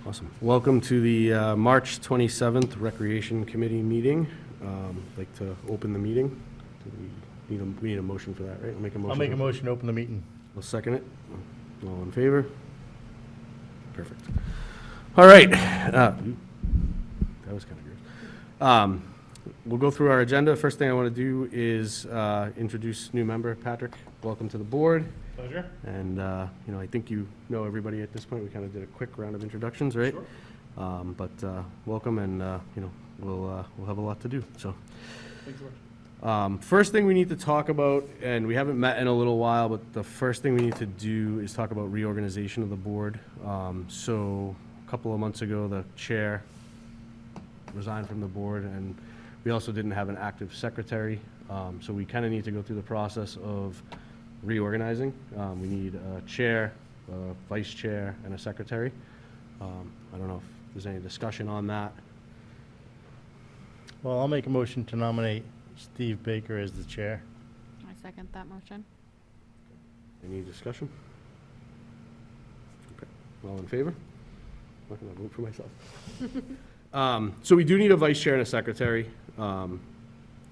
Awesome. Welcome to the March 27th Recreation Committee meeting. I'd like to open the meeting. We need a motion for that, right? I'll make a motion to open the meeting. I'll second it. All in favor? Perfect. All right. That was kind of gross. We'll go through our agenda. First thing I want to do is introduce new member, Patrick. Welcome to the board. Pleasure. And, I think you know everybody at this point. We kind of did a quick round of introductions, right? Sure. But welcome, and, we'll have a lot to do, so. Thanks, George. First thing we need to talk about, and we haven't met in a little while, but the first thing we need to do is talk about reorganization of the board. So a couple of months ago, the chair resigned from the board, and we also didn't have an active secretary. So we kind of need to go through the process of reorganizing. We need a chair, a vice chair, and a secretary. I don't know if there's any discussion on that. Well, I'll make a motion to nominate Steve Baker as the chair. I second that motion. Any discussion? Okay, all in favor? I'm not going to vote for myself. So we do need a vice chair and a secretary. I don't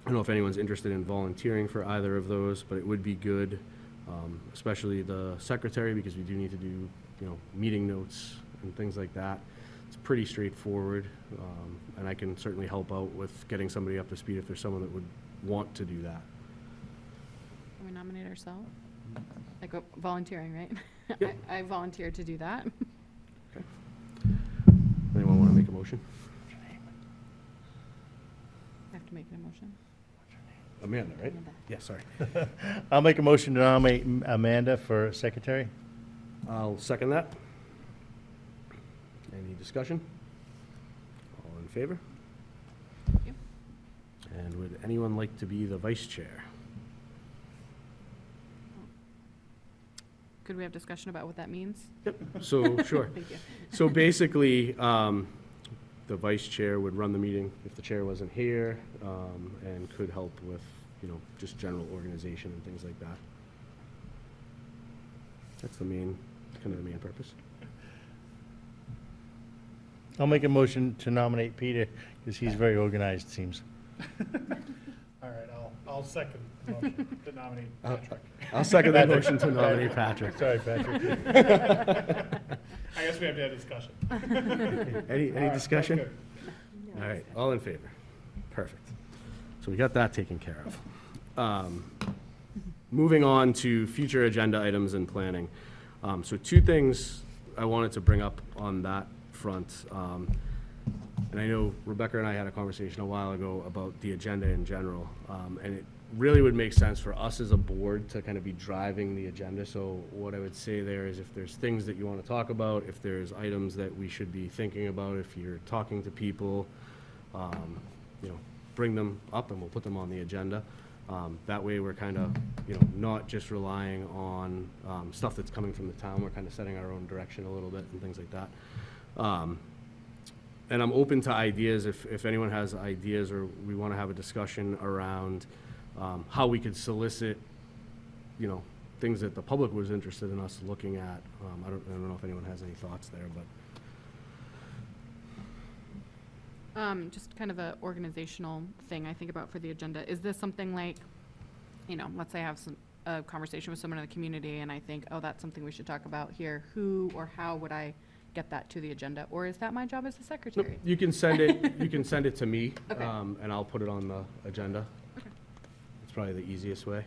know if anyone's interested in volunteering for either of those, but it would be good, especially the secretary, because we do need to do, meeting notes and things like that. It's pretty straightforward, and I can certainly help out with getting somebody up to speed if there's someone that would want to do that. Can we nominate ourselves? Like volunteering, right? Yep. I volunteered to do that. Anyone want to make a motion? I have to make an emotion. Amanda, right? Amanda. Yeah, sorry. I'll make a motion to nominate Amanda for secretary. I'll second that. Any discussion? All in favor? Thank you. And would anyone like to be the vice chair? Could we have discussion about what that means? Yep. So, sure. Thank you. So basically, the vice chair would run the meeting if the chair wasn't here, and could help with, just general organization and things like that. That's the main purpose. I'll make a motion to nominate Peter, because he's very organized, it seems. All right, I'll second the motion to nominate Patrick. I'll second the motion to nominate Patrick. Sorry, Patrick. I guess we have to have discussion. Any All right, discussion? that's good. All right, all in favor? Perfect. So we got that taken care of. Moving on to future agenda items and planning. So two things I wanted to bring up on that front. And I know Rebecca and I had a conversation a while ago about the agenda in general. And it really would make sense for us as a board to kind of be driving the agenda. So what I would say there is if there's things that you want to talk about, if there's items that we should be thinking about, if you're talking to people, bring them up and we'll put them on the agenda. That way we're kind of, not just relying on stuff that's coming from the town. We're kind of setting our own direction a little bit and things like that. And I'm open to ideas if anyone has ideas or we want to have a discussion around how we could solicit, things that the public was interested in us looking at. I don't know if anyone has any thoughts there, but. Just kind of a organizational thing I think about for the agenda. Is this something like, let's say I have a conversation with someone in the community and I think, oh, that's something we should talk about here. Who or how would I get that to the agenda? Or is that my job as the Nope, secretary? you can send it to me, Okay. and I'll put it on the agenda. Okay. It's probably the easiest way.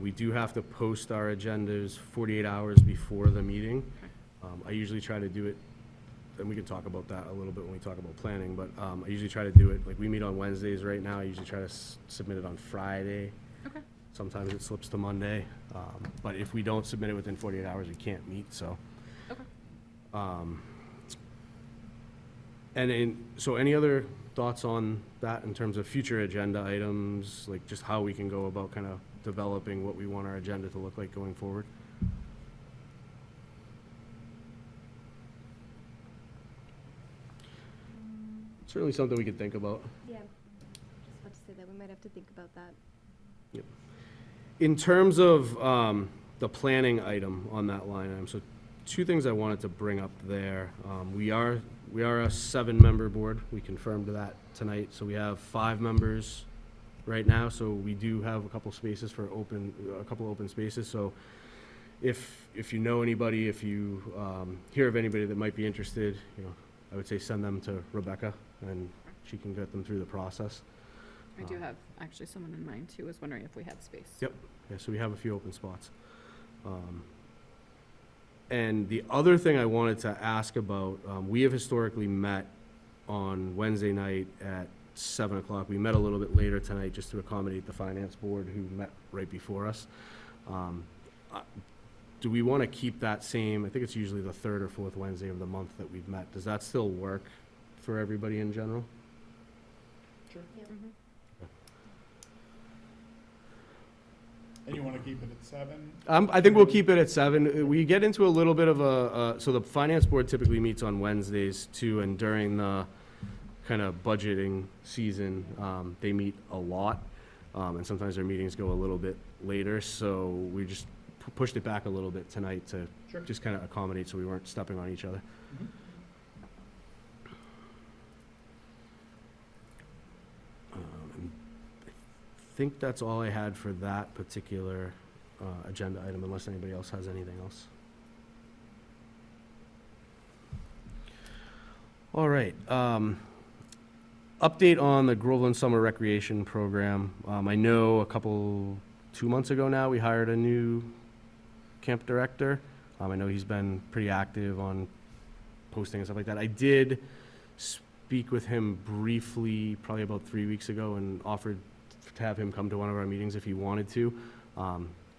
We do have to post our agendas 48 hours before the meeting. I usually try to do it, and we can talk about that a little bit when we talk about planning, but I usually try to do it, like we meet on Wednesdays right now, I usually try to submit it on Friday. Okay. Sometimes it slips to Monday, but if we don't submit it within 48 hours, we can't meet, so. Okay. So any other thoughts on that in terms of future agenda items, like just how we can go about kind of developing what we want our agenda to look like going forward? Certainly something we could think about. Yeah, just about to say that, we might have to think about that. In terms of the planning item on that line item, so two things I wanted to bring up there. We are a 7-member board. We confirmed that tonight. So we have 5 members right now. So we do have a couple spaces for a couple open spaces. So if you know anybody, if you hear of anybody that might be interested, I would say send them to Rebecca, and she can get them through the process. I do have actually someone in mind too, was wondering if we had space. Yep. Yeah, so we have a few open spots. And the other thing I wanted to ask about, we have historically met on Wednesday night at 7 o'clock. We met a little bit later tonight just to accommodate the finance board who met right before us. Do we want to keep that same, I think it's usually the 3rd or 4th Wednesday of the month that we've met. Does that still work for everybody in general? Sure. Yeah. Mhm. And you want to keep it at 7? I think we'll keep it at 7. We get into a little bit of so the finance board typically meets on Wednesdays too, and during the kind of budgeting season, they meet a lot, and sometimes their meetings go a little bit later, so we just pushed it back a little bit tonight to Sure. just kind of accommodate so we weren't stepping on each other. Mhm. And I think that's all I had for that particular agenda item, unless anybody else has anything else. All right. Update on the Groveland Summer Recreation Program. I know 2 months ago now, we hired a new camp director. I know he's been pretty active on posting and stuff like that. I did speak with him briefly, probably about 3 weeks ago, and offered to have him come to one of our meetings if he wanted to.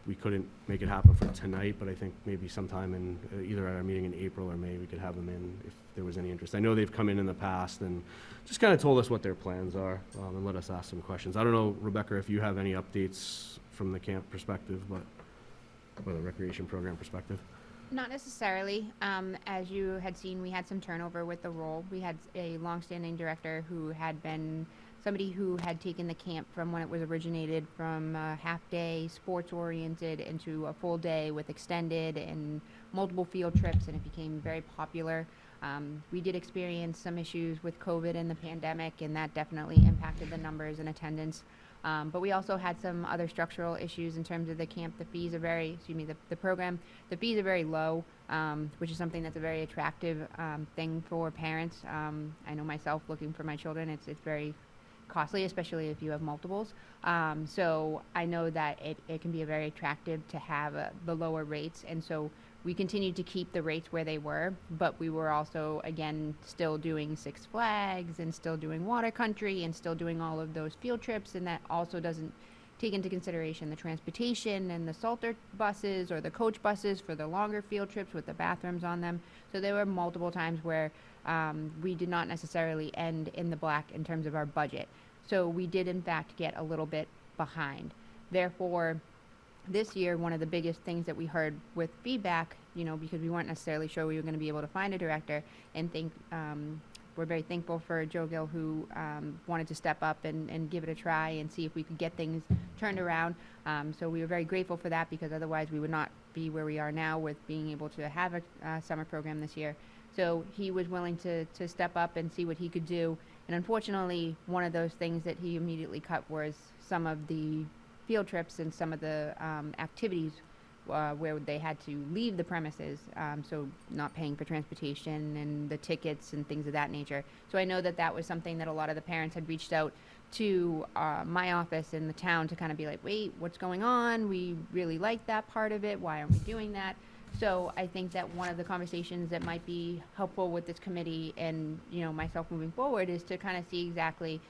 We couldn't make it happen for tonight, but I think maybe sometime in either at our meeting in April or May, we could have him in if there was any interest. I know they've come in the past and just kind of told us what their plans are, and let us ask some questions. I don't know, Rebecca, if you have any updates from the camp perspective, or the recreation program perspective. Not necessarily. As you had seen, we had some turnover with the role. We had a longstanding director who had been somebody who had taken the camp from when it was originated from half-day, sports-oriented, into a full day with extended and multiple field trips, and it became very popular. We did experience some issues with COVID and the pandemic, and that definitely impacted the numbers and attendance. But we also had some other structural issues in terms of the camp. The fees are the program, the fees are very low, which is something that's a very attractive thing for parents. I know myself, looking for my children, it's very costly, especially if you have multiples. So I know that it can be very attractive to have the lower rates, and so we continued to keep the rates where they were, but we were also, again, still doing Six Flags and still doing Water Country and still doing all of those field trips, and that also doesn't take into consideration the transportation and the Salter buses or the coach buses for the longer field trips with the bathrooms on them. So there were multiple times where we did not necessarily end in the black in terms of our budget. So we did, in fact, get a little bit behind. Therefore, this year, one of the biggest things that we heard with feedback, because we weren't necessarily sure we were going to be able to find a director, and we're very thankful for Joe Gill, who wanted to step up and give it a try and see if we could get things turned around. So we were very grateful for that, because otherwise we would not be where we are now with being able to have a summer program this year. So he was willing to step up and see what he could do. And unfortunately, one of those things that he immediately cut was some of the field trips and some of the activities where they had to leave the premises, so not paying for transportation and the tickets and things of that nature. So I know that was something that a lot of the parents had reached out to my office in the town to kind of be like, wait, what's going on? We really like that part of it. Why aren't we doing that? So I think that one of the conversations that might be helpful with this committee and, myself moving forward is to kind of see exactly,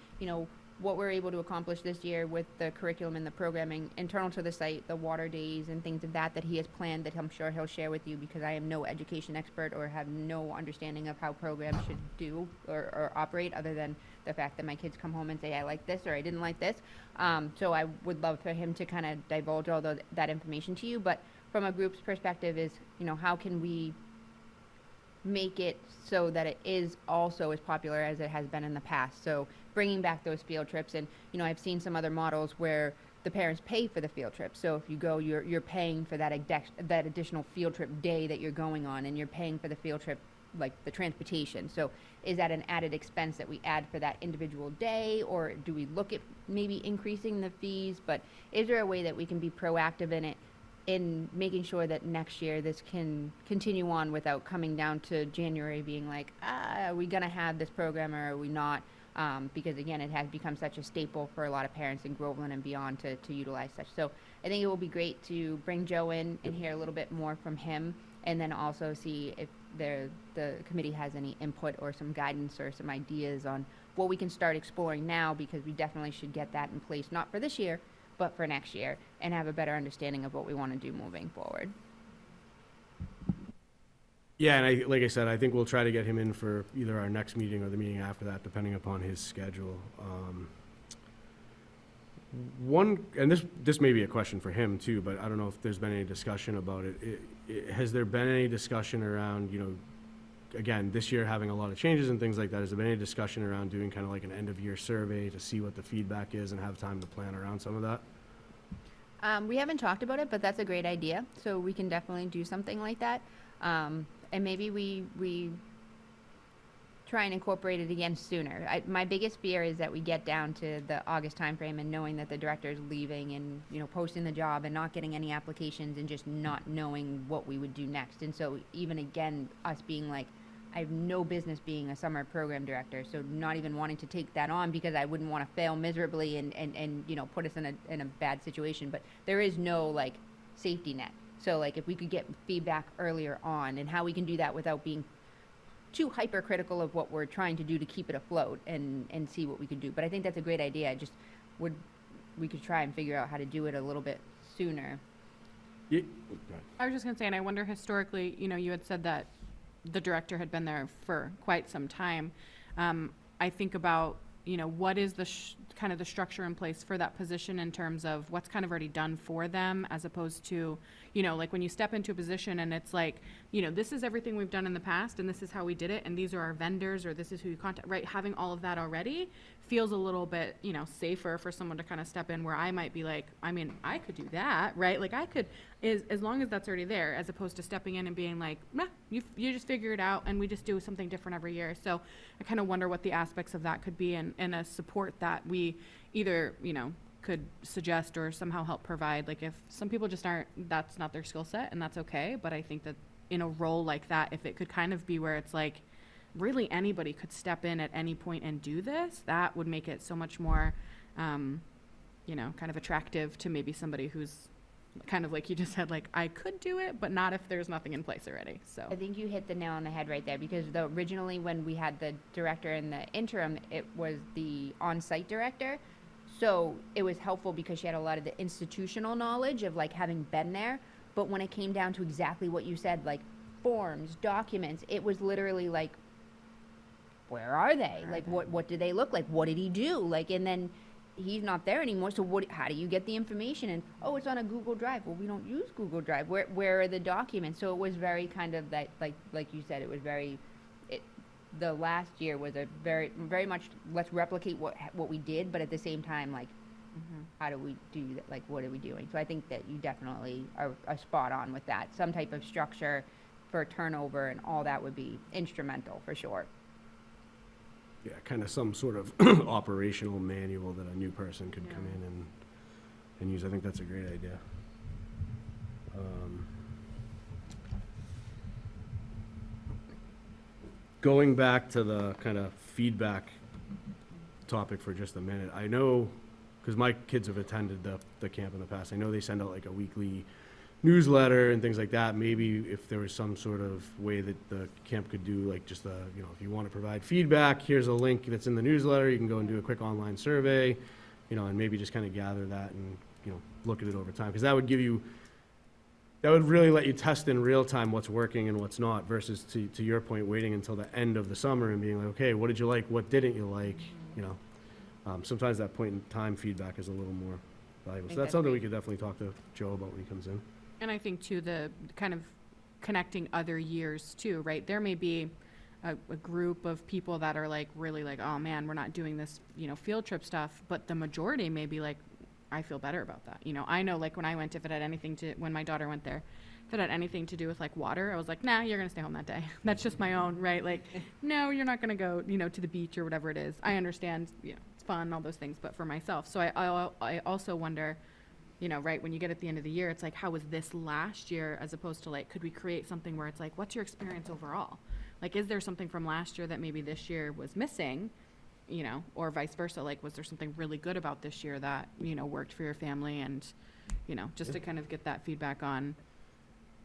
what we're able to accomplish this year with the curriculum and the programming internal to the site, the water days and things of that he has planned, that I'm sure he'll share with you, because I am no education expert or have no understanding of how programs should do or operate, other than the fact that my kids come home and say, I like this or I didn't like this. So I would love for him to kind of divulge all that information to you. But from a group's perspective is, how can we make it so that it is also as popular as it has been in the past? So bringing back those field trips, and I've seen some other models where the parents pay for the field trip. So if you go, you're paying for that that additional field trip day that you're going on, and you're paying for the field trip, like the transportation. So is that an added expense that we add for that individual day, or do we look at maybe increasing the fees? But is there a way that we can be proactive in it, in making sure that next year this can continue on without coming down to January being like, are we gonna have this program or are we not? Because again, it has become such a staple for a lot of parents in Groveland and beyond to utilize such. So I think it will be great to bring Joe in and hear a little bit more from him, and then also see if the committee has any input or some guidance or some ideas on what we can start exploring now, because we definitely should get that in place, not for this year, but for next year, and have a better understanding of what we want to do moving forward. Yeah, and like I said, I think we'll try to get him in for either our next meeting or the meeting after that, depending upon his schedule. And this may be a question for him too, but I don't know if there's been any discussion about it. Has there been any discussion around, again, this year having a lot of changes and things like that, has there been any discussion around doing kind of like an end-of-year survey to see what the feedback is and have time to plan around some of that? We haven't talked about it, but that's a great idea. So we can definitely do something like that. And maybe we try and incorporate it again sooner. My biggest fear is that we get down to the August timeframe and knowing that the director is leaving and, posting the job and not getting any applications and just not knowing what we would do next. And so even again, us being like, I have no business being a summer program director, so not even wanting to take that on because I wouldn't want to fail miserably and put us in a bad situation. But there is no like safety net. So like if we could get feedback earlier on, and how we can do that without being too hypercritical of what we're trying to do to keep it afloat and see what we could do. But I think that's a great idea. We could try and figure out how to do it a little bit sooner. Yeah. I was just gonna say, and I wonder historically, you had said that the director had been there for quite some time. I think about, what is the kind of the structure in place for that position in terms of what's kind of already done for them, as opposed to, like when you step into a position and it's like, this is everything we've done in the past and this is how we did it and these are our vendors or this is who you contact, right? Having all of that already feels a little bit, safer for someone to kind of step in, where I might be like, I could do that, right? Like I could, as long as that's already there, as opposed to stepping in and being like, nah, you just figure it out and we just do something different every year. So I kind of wonder what the aspects of that could be, and a support that we either, could suggest or somehow help provide. Like if some people just aren't, that's not their skill set, and that's okay. But I think that in a role like that, if it could kind of be where it's like, really anybody could step in at any point and do this, that would make it so much more, kind of attractive to maybe somebody who's kind of like you just said, like, I could do it, but not if there's nothing in place already, so. I think you hit the nail on the head right there, because originally when we had the director and the interim, it was the on-site director. So it was helpful because she had a lot of the institutional knowledge of like having been there. But when it came down to exactly what you said, like forms, documents, it was literally like, where are they? Like, what do they look like? What did he do? Like, and then he's not there anymore. So how do you get the information? And, oh, it's on a Google Drive. Well, we don't use Google Drive. Where are the documents? So it was very kind of that, like you said, it was very, the last year was a very, very much, let's replicate what we did, but at the same time, like, how do we do that? Like, what are we doing? So I think that you definitely are spot on with that. Some type of structure for turnover and all that would be instrumental for sure. Yeah, kind of some sort of operational manual that a new person could come in and use. I think that's a great idea. Going back to the kind of feedback topic for just a minute, I know, because my kids have attended the camp in the past, I know they send out like a weekly newsletter and things like that. Maybe if there was some sort of way that the camp could do, like just if you want to provide feedback, here's a link that's in the newsletter. You can go and do a quick online survey, and maybe just kind of gather that and, look at it over time. Because that would really let you test in real time what's working and what's not, versus to your point, waiting until the end of the summer and being like, okay, what did you like? What didn't you like? Sometimes that point in time feedback is a little more valuable. So that's something we could definitely talk to Joe about when he comes in. And I think too, the kind of connecting other years too, right? There may be a group of people that are like, really like, oh man, we're not doing this, field trip stuff. But the majority may be like, I feel better about that. You know, I know like when I went, if it had anything to, when my daughter went there, if it had anything to do with like water, I was like, nah, you're gonna stay home that day. That's just my own, right? Like, no, you're not gonna go, you know, to the beach or whatever it is. I understand, you know, it's fun, all those things, but for myself. So I also wonder, you know, right, when you get at the end of the year, it's like, how was this last year as opposed to like, could we create something where it's like, what's your experience overall? Like, is there something from last year that maybe this year was missing, you know, or vice versa? Like, was there something really good about this year that, you know, worked for your family? And, you know, just to kind of get that feedback on,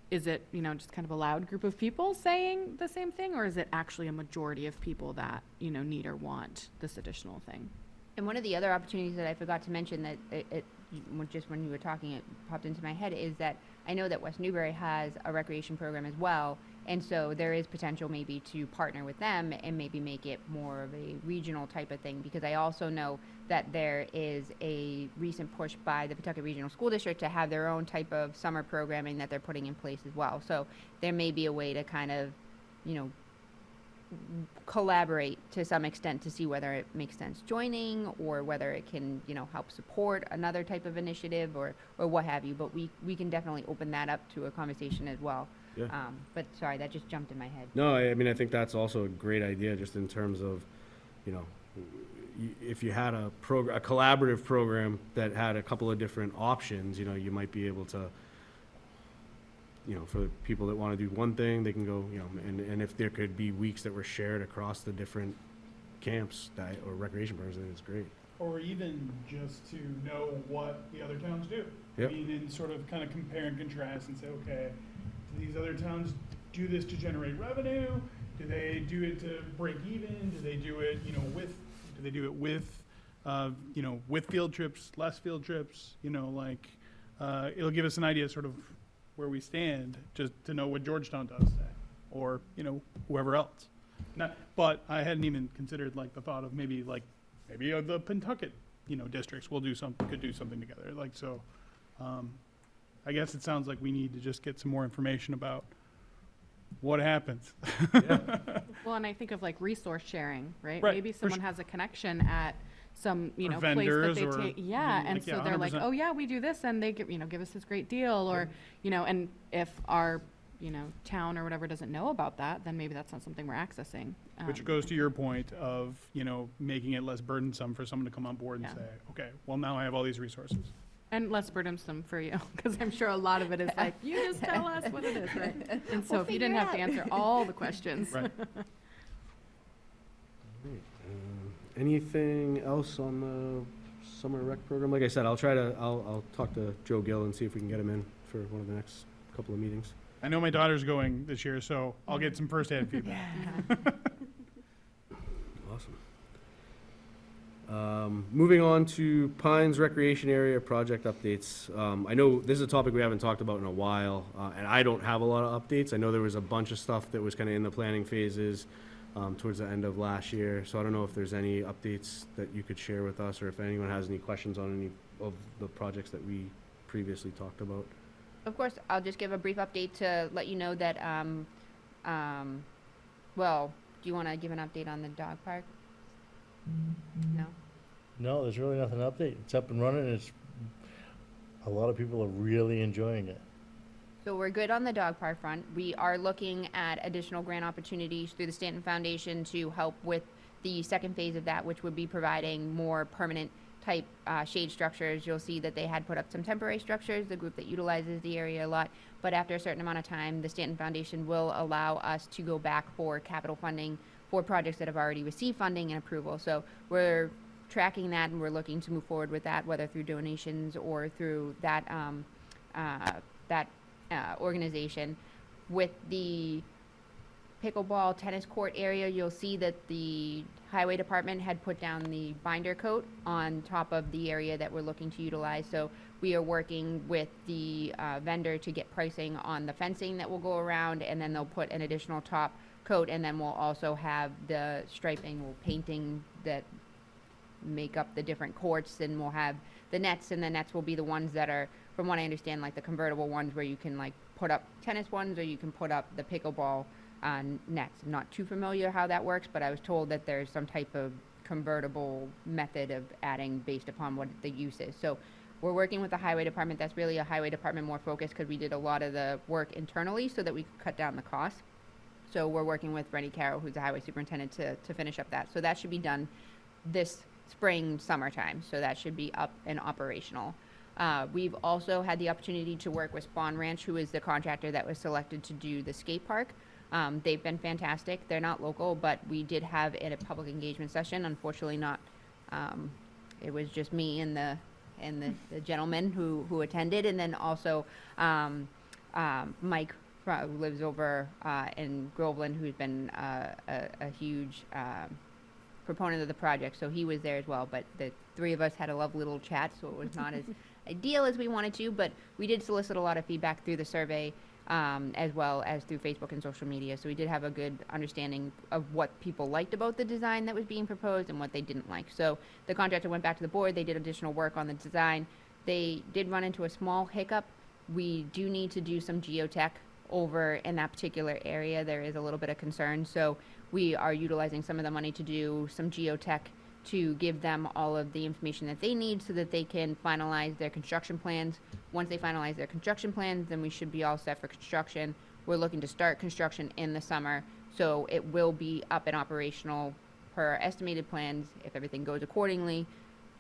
is it, you know, just kind of a loud group of people saying the same thing? Or is it actually a majority of people that, you know, need or want this additional thing? And one of the other opportunities that I forgot to mention that just when you were talking, it popped into my head, is that I know that West Newbury has a recreation program as well. And so there is potential maybe to partner with them and maybe make it more of a regional type of thing, because I also know that there is a recent push by the Pawtucket Regional School District to have their own type of summer programming that they're putting in place as well. So there may be a way to kind of, you know, collaborate to some extent to see whether it makes sense joining or whether it can, you know, help support another type of initiative or what have you. But we can definitely open that up to a conversation as well. Yeah. But sorry, that just jumped in my head. No, I mean, I think that's also a great idea, just in terms of, you know, if you had a collaborative program that had a couple of different options, you know, you might be able to, you know, for people that want to do one thing, they can go, you know, and if there could be weeks that were shared across the different camps or recreation programs, I think it's great. Or even just to know what the other towns do. Yep. I mean, and sort of kind of compare and contrast and say, okay, do these other towns do this to generate revenue? Do they do it to break even? Do they do it, you know, with field trips, less field trips? You know, like, it'll give us an idea sort of where we stand, just to know what Georgetown does say, or, you know, whoever else. But I hadn't even considered like the thought of maybe the Pentucket, you know, districts could do something together. Like, so, I guess it sounds like we need to just get some more information about what happens. Well, and I think of like resource sharing, right? Right, Maybe for someone has a connection at some, you Or know, place that vendors they or take, yeah, even and like, yeah, so they're like, 100%. oh yeah, we do this, and they give, you know, give us this great deal, or, you know, and if our, you know, town or whatever doesn't know about that, then maybe that's not something we're accessing. Which goes to your point of, you know, making it less burdensome for someone to come on board and Yeah. say, okay, well, now I have all these resources. And less burdensome for you, because I'm sure a lot of it is like, you just tell us what it is, right? And so We'll if you didn't figure it have to out. answer all the questions. Right. Anything else on the summer rec program? Like I said, I'll talk to Joe Gill and see if we can get him in for one of the next couple of meetings. I know my daughter's going this year, so I'll get some firsthand feedback. Awesome. Moving on to Pines Recreation Area project updates. I know this is a topic we haven't talked about in a while, and I don't have a lot of updates. I know there was a bunch of stuff that was kind of in the planning phases towards the end of last year, so I don't know if there's any updates that you could share with us, or if anyone has any questions on any of the projects that we previously talked about. Of course, I'll just give a brief update to let you know that, well, do you want to give an update on the dog park? No? No, there's really nothing to update. It's up and running. A lot of people are really enjoying it. So we're good on the dog park front. We are looking at additional grant opportunities through the Stanton Foundation to help with the second phase of that, which would be providing more permanent type shade structures. You'll see that they had put up some temporary structures, the group that utilizes the area a lot. But after a certain amount of time, the Stanton Foundation will allow us to go back for capital funding for projects that have already received funding and approval. So we're tracking that, and we're looking to move forward with that, whether through donations or through that organization. With the pickleball tennis court area, you'll see that the highway department had put down the binder coat on top of the area that we're looking to utilize. So we are working with the vendor to get pricing on the fencing that will go around, and then they'll put an additional top coat, and then we'll also have the striping or painting that make up the different courts, and we'll have the nets, and the nets will be the ones that are, from what I understand, like the convertible ones where you can like put up tennis ones, or you can put up the pickleball nets. I'm not too familiar how that works, but I was told that there's some type of convertible method of adding based upon what the use is. So We're working with the highway department. That's really a highway department more focused because we did a lot of the work internally so that we could cut down the costs. So we're working with Rennie Carroll, who's the highway superintendent, to finish up that. So that should be done this spring, summertime. So that should be up and operational. We've also had the opportunity to work with Spawn Ranch, who is the contractor that was selected to do the skate park. They've been fantastic. They're not local, but we did have a public engagement session. Unfortunately, not. It was just me and the gentleman who attended, and then also Mike who lives over in Groveland, who's been a huge proponent of the project. So he was there as well. But the three of us had a lovely little chat, so it was not as ideal as we wanted to. But we did solicit a lot of feedback through the survey, as well as through Facebook and social media. So we did have a good understanding of what people liked about the design that was being proposed and what they didn't like. So the contractor went back to the board. They did additional work on the design. They did run into a small hiccup. We do need to do some geotech over in that particular area. There is a little bit of concern. So we are utilizing some of the money to do some geotech to give them all of the information that they need so that they can finalize their construction plans. Once they finalize their construction plans, then we should be all set for construction. We're looking to start construction in the summer, so it will be up and operational per our estimated plans, if everything goes accordingly,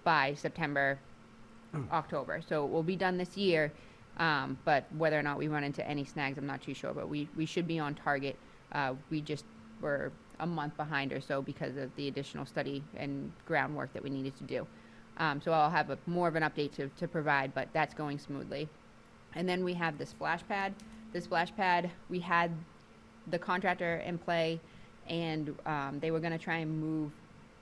by September, October. So it will be done this year, but whether or not we run into any snags, I'm not too sure, but we should be on target. We just were a month behind or so because of the additional study and groundwork that we needed to do. So I'll have more of an update to provide, but that's going smoothly. And then we have the splash pad. The splash pad, we had the contractor in play, and they were going to try and move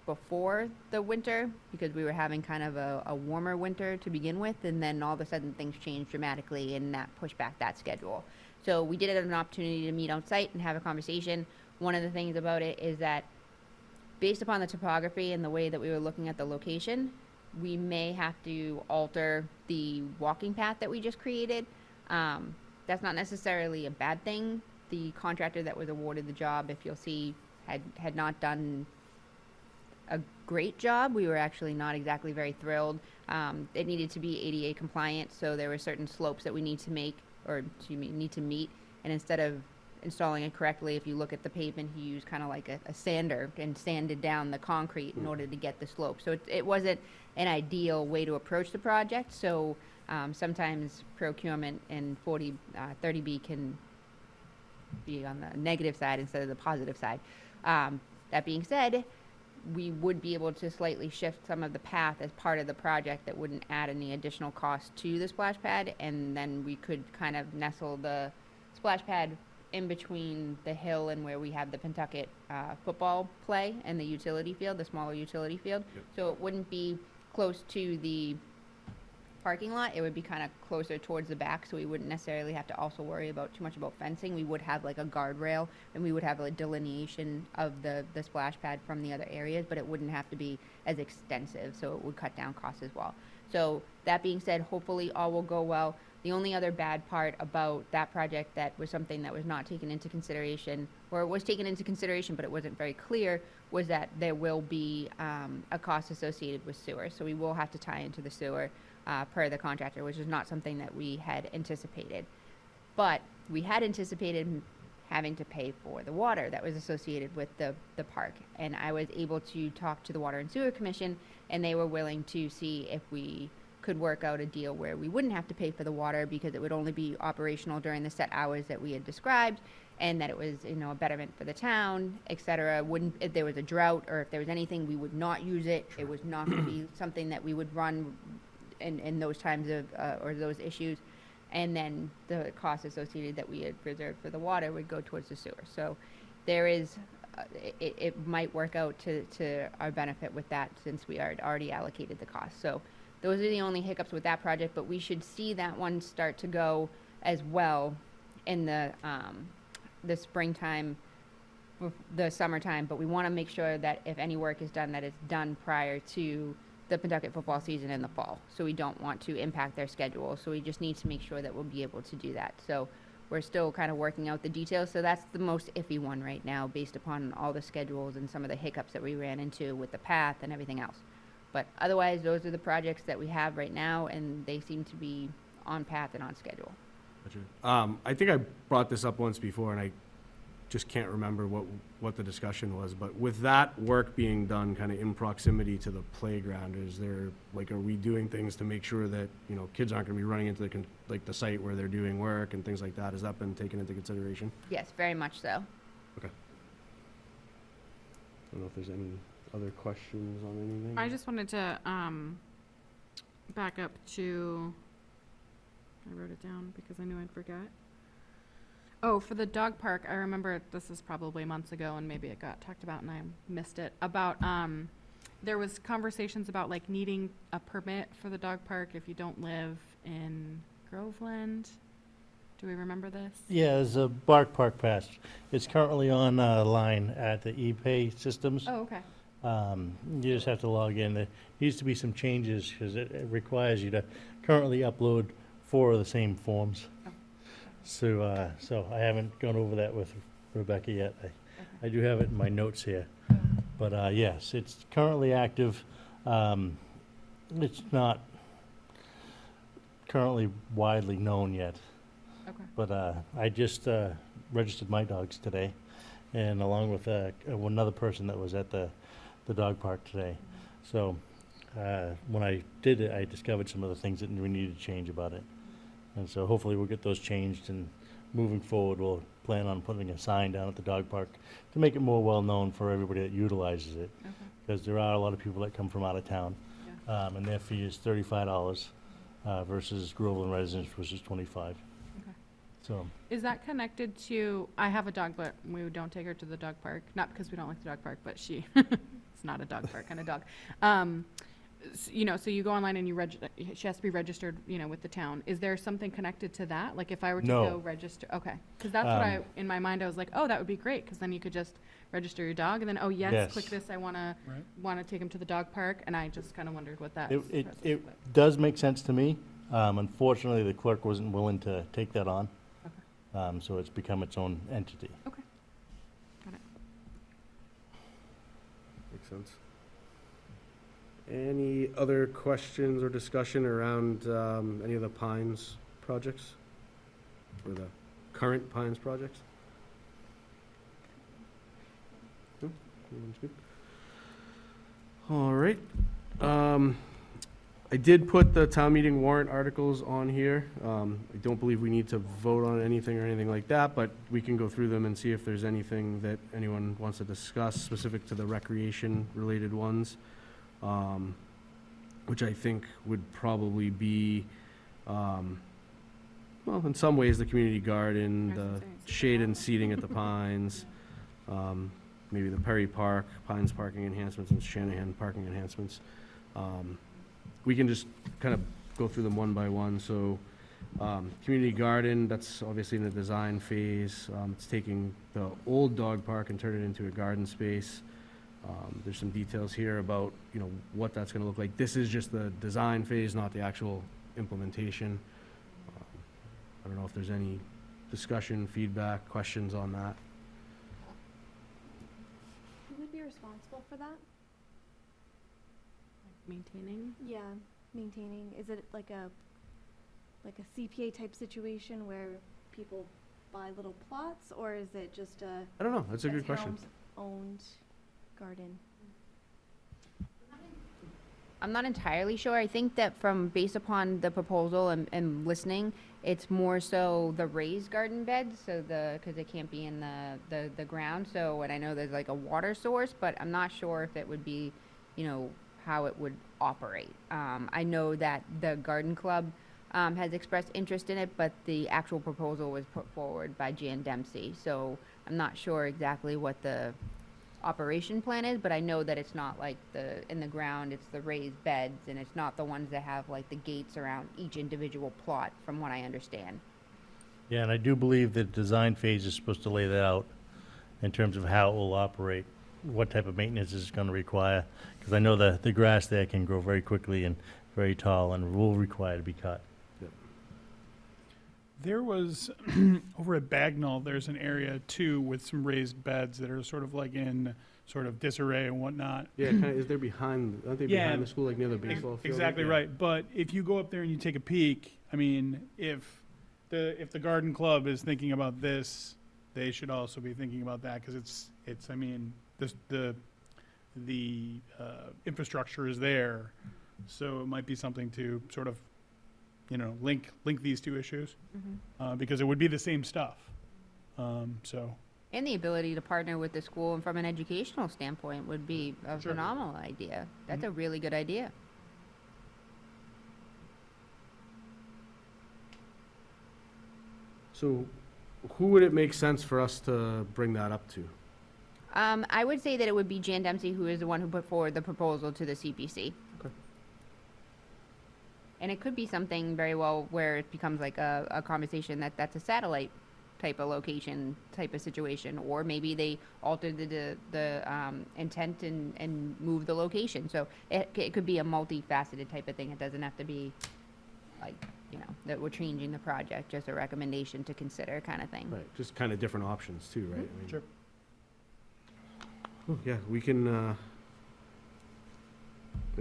before the winter because we were having kind of a warmer winter to begin with, and then all of a sudden things changed dramatically and that pushed back that schedule. So we did have an opportunity to meet on site and have a conversation. One of the things about it is that based upon the topography and the way that we were looking at the location, we may have to alter the walking path that we just created. That's not necessarily a bad thing. The contractor that was awarded the job, if you'll see, had not done a great job. We were actually not exactly very thrilled. It needed to be ADA compliant, so there were certain slopes that we need to make or need to meet. And instead of installing it correctly, if you look at the pavement, he used kind of like a sander and sanded down the concrete in order to get the slope. So it wasn't an ideal way to approach the project. So sometimes procurement and 30B can be on the negative side instead of the positive side. That being said, we would be able to slightly shift some of the path as part of the project that wouldn't add any additional cost to the splash pad, and then we could kind of nestle the splash pad in between the hill and where we have the Pentucket football play and the utility field, the smaller utility field. Yep. So it wouldn't be close to the parking lot. It would be kind of closer towards the back, so we wouldn't necessarily have to also worry about too much about fencing. We would have like a guardrail, and we would have a delineation of the splash pad from the other areas, but it wouldn't have to be as extensive, so it would cut down costs as well. So that being said, hopefully all will go well. The only other bad part about that project that was something that was not taken into consideration, or it was taken into consideration but it wasn't very clear, was that there will be a cost associated with sewer. So we will have to tie into the sewer per the contractor, which is not something that we had anticipated. But we had anticipated having to pay for the water that was associated with the park. And I was able to talk to the Water and Sewer Commission, and they were willing to see if we could work out a deal where we wouldn't have to pay for the water because it would only be operational during the set hours that we had described, and that it was, a betterment for the town, et cetera. If there was a drought or if there was anything, we would not use it. It was not going to be something that we would run in those times of, or those issues. And then the cost associated that we had reserved for the water would go towards the sewer. So there is, it might work out to our benefit with that since we are already allocated the cost. So those are the only hiccups with that project, but we should see that one start to go as well in the springtime, the summertime. But we want to make sure that if any work is done, that it's done prior to the Pentucket football season in the fall. So we don't want to impact their schedule. So we just need to make sure that we'll be able to do that. So we're still kind of working out the details. So that's the most iffy one right now based upon all the schedules and some of the hiccups that we ran into with the path and everything else. But otherwise, those are the projects that we have right now, and they seem to be on path and on schedule. I think I brought this up once before, and I just can't remember what the discussion was, but with that work being done kind of in proximity to the playground, is there, like, are we doing things to make sure that, you know, kids aren't gonna be running into the site where they're doing work and things like that? Has that been taken into consideration? Yes, very much so. Okay. I don't know if there's any other questions on anything? I just wanted to, back up to, I wrote it down because I knew I'd forget. Oh, for the dog park, I remember, this is probably months ago, and maybe it got talked about and I missed it, about, there was conversations about like needing a permit for the dog park if you don't live in Groveland. Do we remember this? Yeah, there's a Bark Park Pass. It's currently on line at the ePay systems. Oh, okay. You just have to log in. There needs to be some changes because it requires you to currently upload 4 of the same forms. Oh. So I haven't gone over that with Rebecca yet. I do have it in my notes here. But yes, it's currently active. It's not currently widely known yet. Okay. But I just registered my dogs today, and along with another person that was at the dog park today. So when I did it, I discovered some of the things that we needed to change about it. And so hopefully we'll get those changed, and moving forward, we'll plan on putting a sign down at the dog park to make it more well-known for everybody that utilizes it. Okay. Because there are a lot of people that come from out of town, Yeah. and their fee is $35 versus Groveland residents, which is $25. Okay. So, Is that connected to, I have a dog, but we don't take her to the dog park, not because we don't like the dog park, but she, it's not a dog park kind of dog. You know, so you go online and she has to be registered, you know, with the town. Is there something connected to that? Like if I were to No. go register, okay. Because that's what in my mind, I was like, oh, that would be great, because then you could just register your dog and then, oh, yes, click Yes. this, I want Right. to take him to the dog park. And I just kind of wondered what that it process it was. does make sense to me. Unfortunately, the clerk wasn't willing to take that on. Okay. So it's become its own entity. Okay. Got it. Makes sense. Any other questions or discussion around any of the Pines projects? Or the current Pines projects? No? Everyone's good? All right. I did put the town meeting warrant articles on here. I don't believe we need to vote on anything or anything like that, but we can go through them and see if there's anything that anyone wants to discuss specific to the recreation-related ones. Which I think would probably be, well, in some ways, the community garden, I was gonna the say, it's shade a and lot. seating at the Pines, maybe the Perry Park, Pines parking enhancements, and Shanahan parking enhancements. We can just kind of go through them one by one. So, community garden, that's obviously in the design phase. It's taking the old dog park and turning it into a garden space. There's some details here about, you know, what that's gonna look like. This is just the design phase, not the actual implementation. I don't know if there's any discussion, feedback, questions on that. Who would be responsible for that? Maintaining? Yeah, maintaining, is it like a CPA type situation where people buy little plots, or is it just a? I don't know, that's a good question. Town's-owned garden? I'm not entirely sure. I think that based upon the proposal and listening, it's more so the raised garden beds, so because it can't be in the ground. So, and I know there's like a water source, but I'm not sure if it would be, you know, how it would operate. I know that the garden club has expressed interest in it, but the actual proposal was put forward by Jan Dempsey. So I'm not sure exactly what the operation plan is, but I know that it's not like in the ground, it's the raised beds, and it's not the ones that have like the gates around each individual plot, from what I understand. Yeah, and I do believe the design phase is supposed to lay that out in terms of how it will operate, what type of maintenance it's going to require. Because I know the grass there can grow very quickly and very tall and will require to be cut. There was, over at Bagnell, there's an area too with some raised beds that are sort of like in sort of disarray and whatnot. Yeah, kind of, is there behind, aren't they Yeah. behind the school, like near the baseball field? Exactly Yeah. right. But if you go up there and you take a peek, I mean, if the garden club is thinking about this, they should also be thinking about that because I mean, the infrastructure is there, so it might be something to sort of, link these two issues because it would be the same stuff. So And the ability to partner with the school and from an educational standpoint would be a Sure. phenomenal idea. That's a really good idea. So who would it make sense for us to bring that up to? I would say that it would be Jan Dempsey, who is the one who put forward the proposal to the CPC. Okay. And it could be something very well where it becomes like a conversation that's a satellite type of location type of situation, or maybe they alter the intent and move the location. So it could be a multifaceted type of thing. It doesn't have to be like, that we're changing the project, just a recommendation to consider kind of thing. Right, just kind of different options too, right? I mean, Sure. oh, yeah, we can,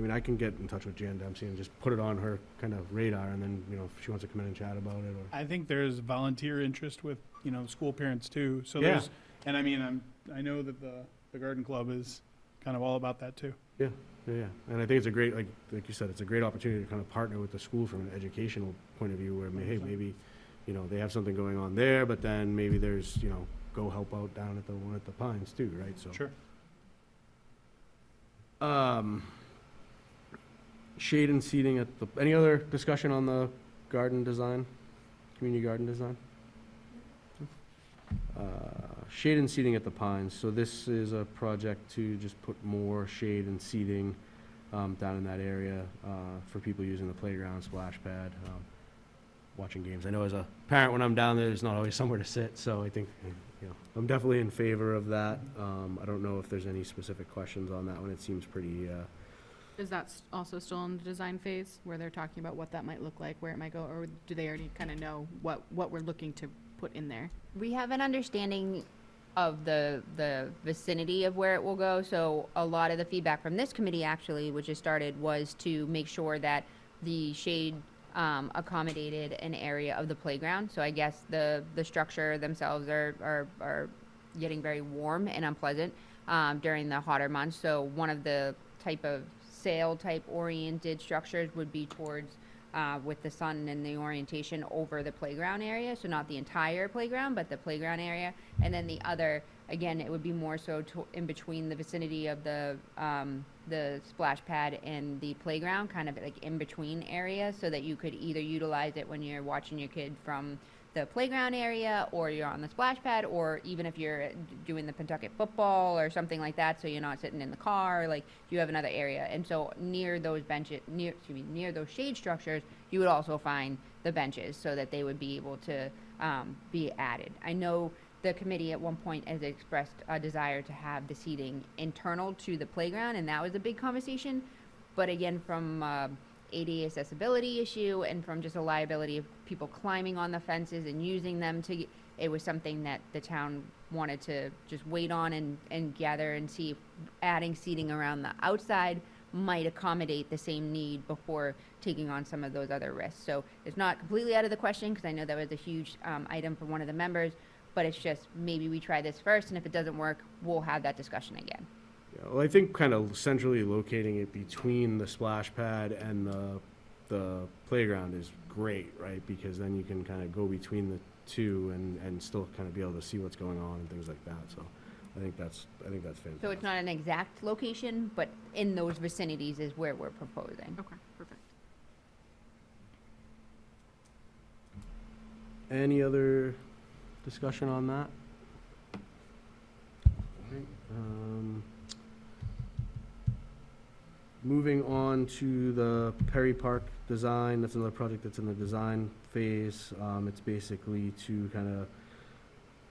I can get in touch with Jan Dempsey and just put it on her kind of radar, and then, if she wants to come in and chat about it, or, I think there's volunteer interest with, school parents too. So Yeah. and I mean, I know that the garden club is kind of all about that too. yeah, and I think it's a great, like you said, it's a great opportunity to kind of partner with the school from an educational point of view, where, hey, maybe, they have something going on there, but then maybe there's, go help out down at the one at the Pines too, right? So. Sure. Shade and seating at the, any other discussion on the garden design, community garden design? Shade and seating at the Pines, so this is a project to just put more shade and seating down in that area for people using the playground, splash pad, watching games. I know as a parent, when I'm down there, there's not always somewhere to sit, so I think, I'm definitely in favor of that. I don't know if there's any specific questions on that one, it seems pretty, Is that also still in the design phase, where they're talking about what that might look like, where it might go, or do they already kind of know what we're looking to put in there? We have an understanding of the vicinity of where it will go, so a lot of the feedback from this committee actually, which has started, was to make sure that the shade accommodated an area of the playground. So I guess the structure themselves are getting very warm and unpleasant during the hotter months. So one of the type of sail type oriented structures would be towards with the sun and the orientation over the playground area. So not the entire playground, but the playground area. And then the other, again, it would be more so in between the vicinity of the splash pad and the playground, kind of like in between areas, so that you could either utilize it when you're watching your kid from the playground area, or you're on the splash pad, or even if you're doing the Pentucket football or something like that, so you're not sitting in the car, like you have another area. And so near those benches, near those shade structures, you would also find the benches, so that they would be able to be added. I know the committee at one point has expressed a desire to have the seating internal to the playground, and that was a big conversation. But again, from ADA accessibility issue and from just a liability of people climbing on the fences and using them it was something that the town wanted to just wait on and gather and see if adding seating around the outside might accommodate the same need before taking on some of those other risks. So it's not completely out of the question, because I know that was a huge item for one of the members, but it's just maybe we try this first, and if it doesn't work, we'll have that discussion again. Yeah, well, I think kind of centrally locating it between the splash pad and the playground is great, right? Because then you can kind of go between the two and still kind of be able to see what's going on and things like that. So I think that's fantastic. So it's not an exact location, but in those vicinities is where we're proposing. Okay, perfect. Any other discussion on that? All right, moving on to the Perry Park design, that's another project that's in the design phase. It's basically to kind of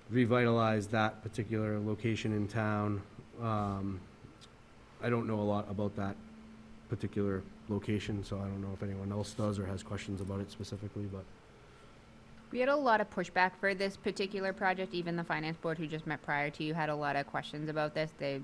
revitalize that particular location in town. I don't know a lot about that particular location, so I don't know if anyone else does or has questions about it specifically, but. We had a lot of pushback for this particular project. Even the finance board who just met prior to you had a lot of questions about this. They,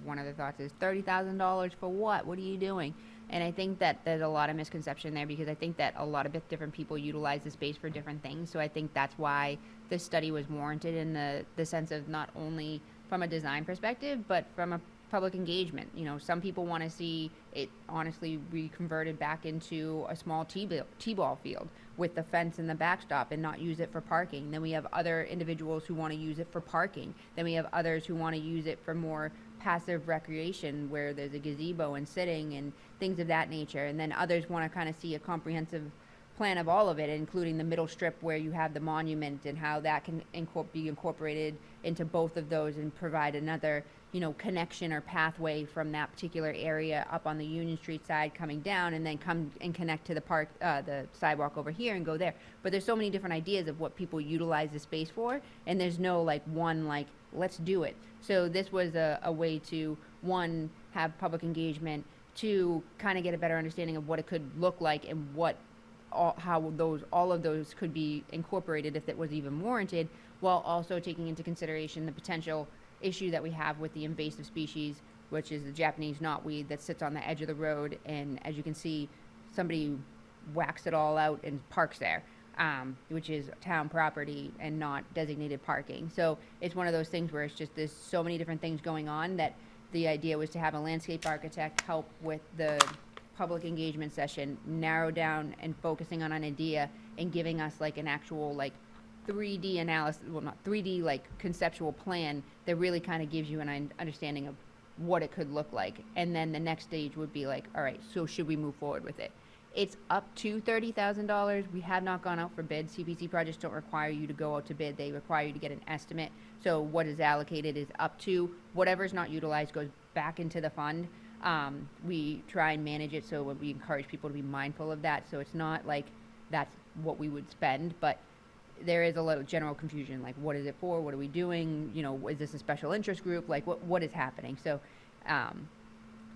one of the thoughts is $30,000 for what? What are you doing? And I think that there's a lot of misconception there because I think that a lot of different people utilize the space for different things. So I think that's why this study was warranted in the sense of not only from a design perspective, but from a public engagement. Some people want to see it honestly reconverted back into a small T-ball field with the fence and the backstop and not use it for parking. Then we have other individuals who want to use it for parking. Then we have others who want to use it for more passive recreation where there's a gazebo and sitting and things of that nature. And then others want to kind of see a comprehensive plan of all of it, including the middle strip where you have the monument and how that can be incorporated into both of those and provide another, connection or pathway from that particular area up on the Union Street side coming down and then come and connect to the park, the sidewalk over here and go there. But there's so many different ideas of what people utilize the space for, and there's no one let's do it. So this was a way to, one, have public engagement, two, kind of get a better understanding of what it could look like and how all of those could be incorporated if it was even warranted, while also taking into consideration the potential issue that we have with the invasive species, which is the Japanese knotweed that sits on the edge of the road. And as you can see, somebody whacks it all out and parks there, which is town property and not designated parking. So it's one of those things where it's just there's so many different things going on that the idea was to have a landscape architect help with the public engagement session, narrow down and focusing on an idea and giving us an actual 3D analysis, well, not 3D, conceptual plan that really kind of gives you an understanding of what it could look like. And then the next stage would be all right, so should we move forward with it? It's up to $30,000. We have not gone out for bid. CPC projects don't require you to go out to bid. They require you to get an estimate. So what is allocated is up to whatever's not utilized goes back into the fund. We try and manage it so we encourage people to be mindful of that. So it's not that's what we would spend, but there is a lot of general confusion, what is it for? What are we doing? Is this a special interest group? What is happening? So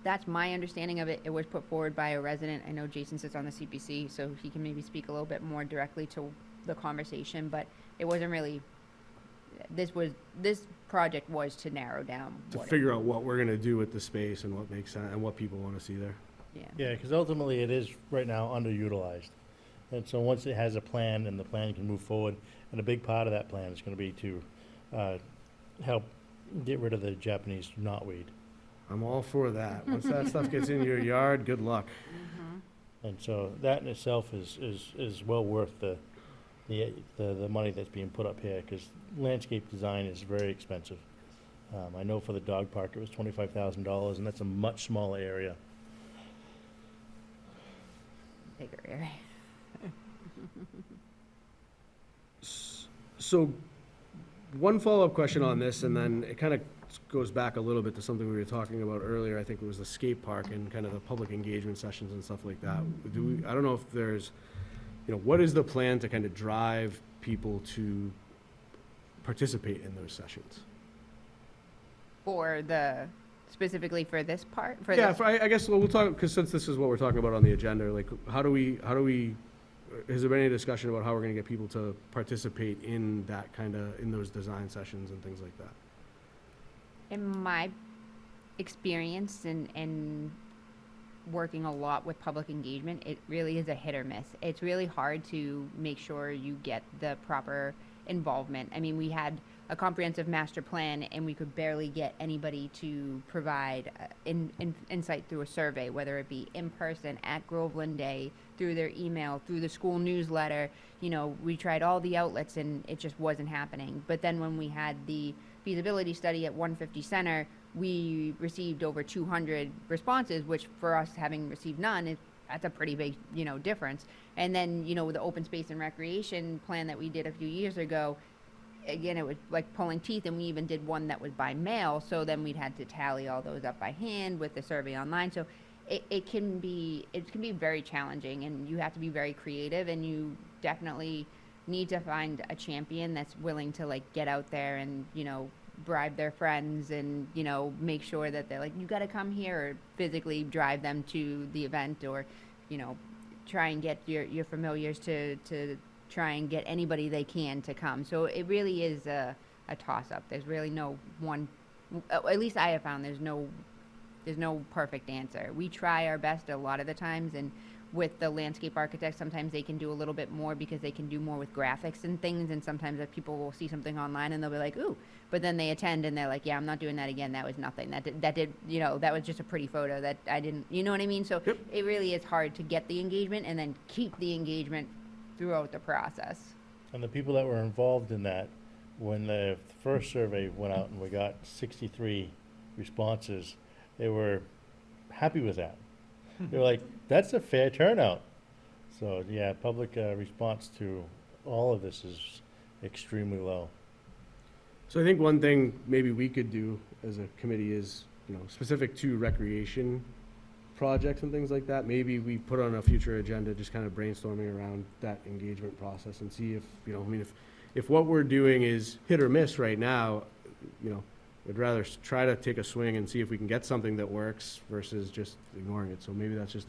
that's my understanding of it. It was put forward by a resident. I know Jason sits on the CPC, so he can maybe speak a little bit more directly to the conversation, but it wasn't really, this project was to narrow down. To figure out what we're gonna do with the space and what makes sense and what people wanna see there. Yeah. Yeah, because ultimately it is right now underutilized. And so once it has a plan and the plan can move forward, and a big part of that plan is going to be to help get rid of the Japanese knotweed. I'm all for that. Once that stuff gets in your yard, good luck. And so that in itself is well worth the money that's being put up here, because landscape design is very expensive. I know for the dog park, it was $25,000, and that's a much smaller area. Bigger area. So, one follow-up question on this, and then it kind of goes back a little bit to something we were talking about earlier. I think it was the skate park and kind of the public engagement sessions and stuff like that. I don't know if there's, what is the plan to kind of drive people to participate in those sessions? Specifically for this part? I guess we'll talk, because since this is what we're talking about on the agenda, how do we, has there been any discussion about how we're gonna get people to participate in that in those design sessions and things like that? In my experience and working a lot with public engagement, it really is a hit or miss. It's really hard to make sure you get the proper involvement. I mean, we had a comprehensive master plan and we could barely get anybody to provide insight through a survey, whether it be in person at Groveland Day, through their email, through the school newsletter. We tried all the outlets and it just wasn't happening. But then when we had the feasibility study at 150 Center, we received over 200 responses, which for us having received none, that's a pretty big, difference. And then, with the open space and recreation plan that we did a few years ago, again, it was like pulling teeth, and we even did one that was by mail, so then we'd had to tally all those up by hand with the survey online. So it can be very challenging, and you have to be very creative, and you definitely need to find a champion that's willing to get out there and, bribe their friends and, make sure that they're you got to come here, or physically drive them to the event, or, try and get your familiars to try and get anybody they can to come. So it really is a toss-up. There's really no one, at least I have found there's no perfect answer. We try our best a lot of the times, and with the landscape architects, sometimes they can do a little bit more because they can do more with graphics and things, and sometimes that people will see something online and they'll be like, ooh, but then they attend and they're like, yeah, I'm not doing that again. That was nothing. That did, you know, that was just a pretty photo that I didn't, you know what I mean? So Yep. it really is hard to get the engagement and then keep the engagement throughout the process. And the people that were involved in that, when the first survey went out and we got 63 responses, they were happy with that. They were like, that's a fair turnout. So, yeah, public response to all of this is extremely low. So I think one thing maybe we could do as a committee is, you know, specific to recreation projects and things like that, maybe we put on a future agenda, just kind of brainstorming around that engagement process and see if, you know, I mean, if what we're doing is hit or miss right now, you know, I'd rather try to take a swing and see if we can get something that works versus just ignoring it. So maybe that's just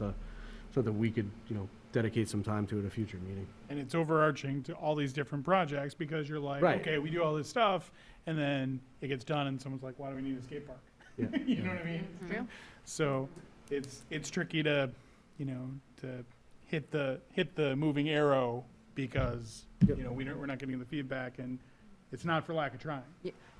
something we could, you know, dedicate some time to at a future meeting. And it's overarching to all these different projects because you're like, Right. okay, we do all this stuff, and then it gets done, and someone's like, why do we need a skate park? Yeah. You know what I mean? True. So it's tricky to, you know, to hit the moving arrow because, Yep. you know, we're not getting the feedback, and it's not for lack of trying.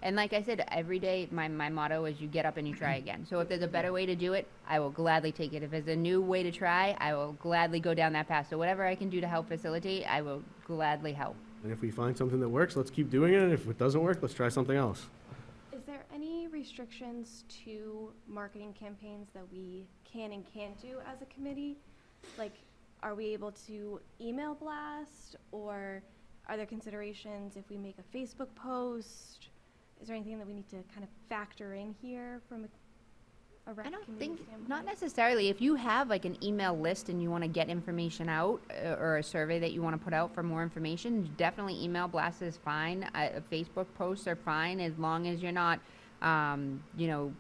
And like I said, every day, my motto is you get up and you try again. So if there's a better way to do it, I will gladly take it. If there's a new way to try, I will gladly go down that path. So whatever I can do to help facilitate, I will gladly help. And if we find something that works, let's keep doing it. And if it doesn't work, let's try something else. Is there any restrictions to marketing campaigns that we can and can't do as a committee? Like, are we able to email blast, or are there considerations if we make a Facebook post? Is there anything that we need to kind of factor in here from a rec I don't committee think, standpoint? not necessarily. If you have like an email list and you want to get information out or a survey that you want to put out for more information, definitely email blast is fine. Facebook posts are fine as long as you're not, you know,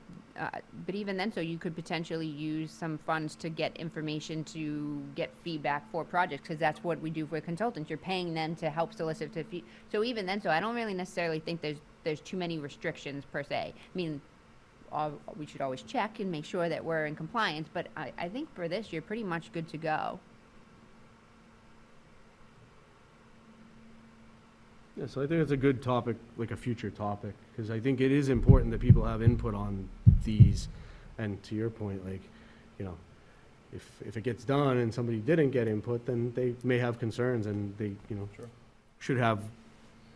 but even then, so you could potentially use some funds to get information to get feedback for projects, because that's what we do for consultants. You're paying them to help solicit so even then, so I don't really necessarily think there's too many restrictions per se. I mean, we should always check and make sure that we're in compliance, but I think for this, you're pretty much good to go. Yeah, so I think it's a good topic, like a future topic, because I think it is important that people have input on these. And to your point, like, you know, if it gets done and somebody didn't get input, then they may have concerns and they, you know, Sure. should have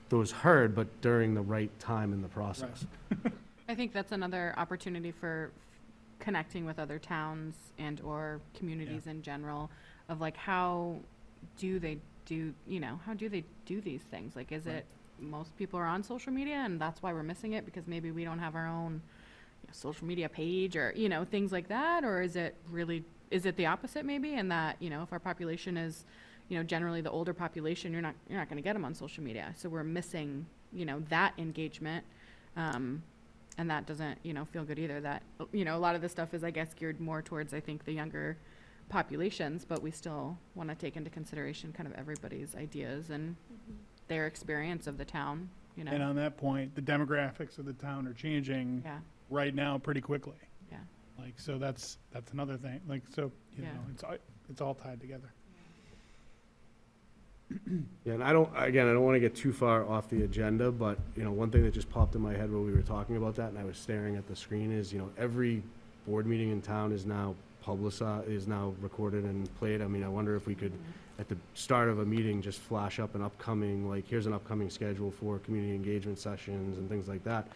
those heard, but during the right time in the process. I think that's another opportunity for connecting with other towns and or communities in general of like, how do they do, you know, how do they do these things? Like, is it, most people are on social media and that's why we're missing it because maybe we don't have our own, you know, social media page or, you know, things like that? Or is it really, is it the opposite maybe? And that, you know, if our population is, you know, generally the older population, you're not going to get them on social media. So we're missing, you know, that engagement. And that doesn't, you know, feel good either. That, you know, a lot of this stuff is, I guess, geared more towards, I think, the younger populations, but we still want to take into consideration kind of everybody's ideas and their experience of the town, you know. And on that point, the demographics of the town are changing Yeah, right now pretty quickly. yeah. Like, so that's another thing. Like, so, you Yeah. know, it's all tied together. Yeah, and I don't want to get too far off the agenda, but, you know, one thing that just popped in my head while we were talking about that, and I was staring at the screen, is, you know, every board meeting in town is now publicized, is now recorded and played. I mean, I wonder if we could, at the start of a meeting, just flash up an upcoming, like, here's an upcoming schedule for community engagement sessions and things like that.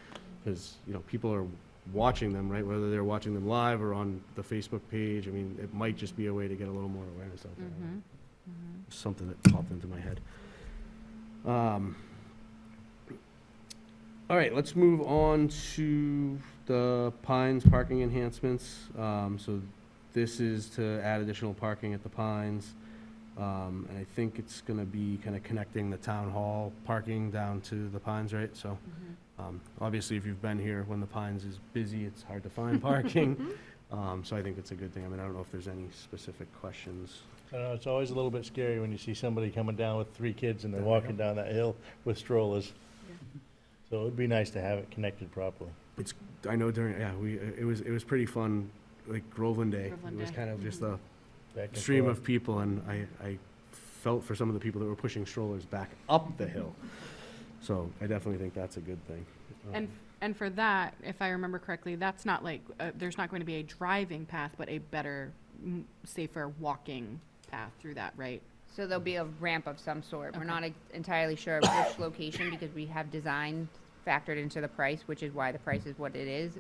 Because, you know, people are watching them, right? Whether they're watching them live or on the Facebook page. I mean, it might just be a way to get a little more awareness out there. Something that popped into my head. All right, let's move on to the Pines parking enhancements. So this is to add additional parking at the Pines. And I think it's gonna be kind of connecting the town hall parking down to the Pines, right? So, obviously, if you've been here when the Pines is busy, it's hard to find parking. So I think it's a good thing. I mean, I don't know if there's any specific questions. I don't know, it's always a little bit scary when you see somebody coming down with 3 kids and they're walking down that hill with strollers. So it would be nice to have it connected properly. I know during, yeah, it was pretty fun, like Groveland Day. Groveland It was Day. kind of just a Back and stream forth. of people, and I felt for some of the people that were pushing strollers back up the hill. So I definitely think that's a good thing. And for that, if I remember correctly, that's not like, there's not going to be a driving path, but a better, safer walking path through that, right? So there'll be a ramp of some sort. We're Okay. not entirely sure of which location because we have design factored into the price, which is why the price is what it is,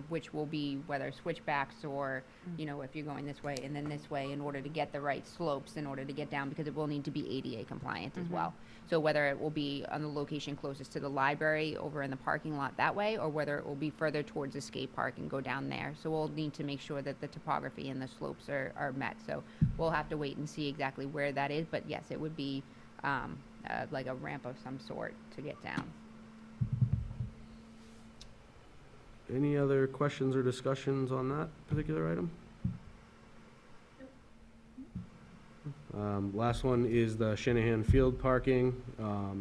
which will be whether switchbacks or, you know, if you're going this way and then this way in order to get the right slopes in order to get down, because it will need to be ADA compliant as well. So whether it will be on the location closest to the library over in the parking lot that way, or whether it will be further towards the skate park and go down there. So we'll need to make sure that the topography and the slopes are met. So we'll have to wait and see exactly where that is, but yes, it would be like a ramp of some sort to get down. Any other questions or discussions on that particular item? Last one is the Shanahan Field parking.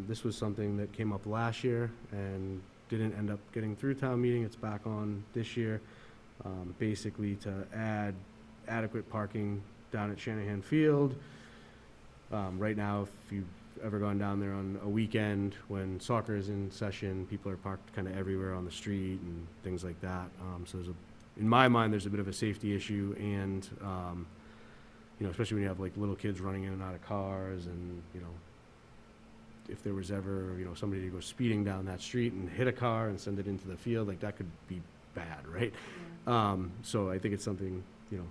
This was something that came up last year and didn't end up getting through town meeting. It's back on this year. Basically to add adequate parking down at Shanahan Field. Right now, if you've ever gone down there on a weekend when soccer is in session, people are parked kind of everywhere on the street and things like that. So in my mind, there's a bit of a safety issue, and you know, especially when you have like little kids running in and out of cars, and you know, if there was ever, you know, somebody to go speeding down that street and hit a car and send it into the field, like that could be bad, right? So I think it's something, you know,